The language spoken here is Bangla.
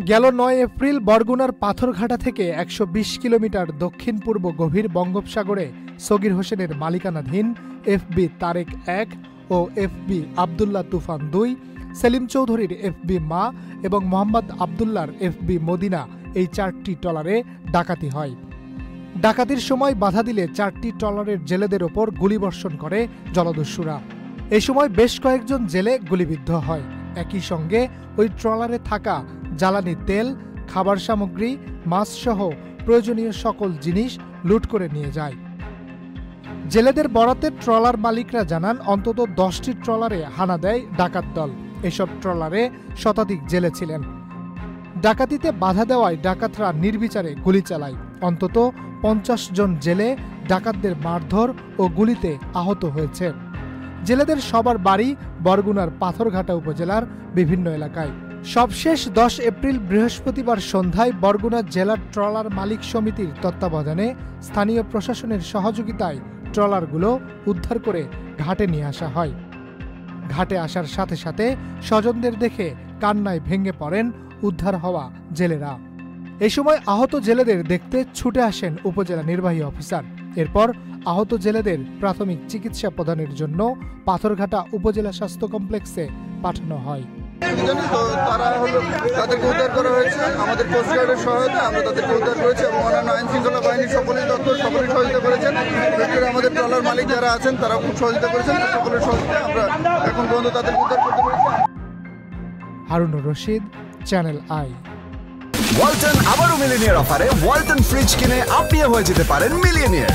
গেল ৯ এপ্রিল বরগুনার পাথরঘাটা থেকে ১২০ কিলোমিটার দক্ষিণ পূর্ব গভীর বঙ্গোপসাগরে সগীর হোসেনের মালিকানাধীন এফবি তারেক ১ ও এফবি আবদুল্লাহ তুফান ২, সেলিম চৌধুরীর এফবি মা এবং মোহাম্মদ আবদুল্লাহর এফবি মদিনা এই ৪টি ট্রলারে ডাকাতি হয়। ডাকাতির সময় বাধা দিলে ৪টি ট্রলারের জেলেদের ওপর গুলিবর্ষণ করে জলদস্যুরা। এই সময় বেশ কয়েকজন জেলে গুলিবিদ্ধ হয়। একই সঙ্গে ওই ট্রলারে থাকা জ্বালানি তেল, খাবার সামগ্রী, মাছসহ প্রয়োজনীয় সকল জিনিস লুট করে নিয়ে যায়। জেলেদের বরাতে ট্রলার মালিকরা জানান, অন্তত ১০টি ট্রলারে হানা দেয় ডাকাত দল। এসব ট্রলারে শতাধিক জেলে ছিলেন। ডাকাতিতে বাধা দেওয়ায় ডাকাতরা নির্বিচারে গুলি চালায়। অন্তত ৫০ জন জেলে ডাকাতদের মারধর ও গুলিতে আহত হয়েছে। জেলেদের সবার বাড়ি বরগুনার পাথরঘাটা উপজেলার বিভিন্ন এলাকায়। সবশেষ ১০ এপ্রিল বৃহস্পতিবার সন্ধ্যায় বরগুনা জেলার ট্রলার মালিক সমিতির তত্ত্বাবধানে স্থানীয় প্রশাসনের সহযোগিতায় ট্রলারগুলো উদ্ধার করে ঘাটে নিয়ে আসা হয়। ঘাটে আসার সাথে সাথে স্বজনদের দেখে কান্নায় ভেঙে পড়েন উদ্ধার হওয়া জেলেরা। এই সময় আহত জেলেদের দেখতে ছুটে আসেন উপজেলা নির্বাহী অফিসার। এরপর আহত জেলেদের প্রাথমিক চিকিৎসা প্রদানের জন্য পাথরঘাটা উপজেলা স্বাস্থ্য কমপ্লেক্সে পাঠানো হয়। তারা তাদেরকে উদ্ধার করা হয়েছে আমাদের কোস্টগার্ডের সহায়তায়। আমরা তাদেরকে উদ্ধার করেছি এবং অন্যান্য আইন শৃঙ্খলা বাহিনীর সকলেই সহযোগিতা করেছেন। আমাদের ট্রলার মালিক যারা আছেন তারাও খুব সহযোগিতা করেছেন। সকলের সহযোগিতায় আমরা এখন পর্যন্ত তাদেরকে উদ্ধার করতে পেরেছি। Harunur Rashid, Channel I. Walton আবারও মিলিনিয়ার অফারে ওয়ালটন ফ্রিজ কিনে আপনিও হয়ে যেতে পারেন মিলিয়নিয়ার।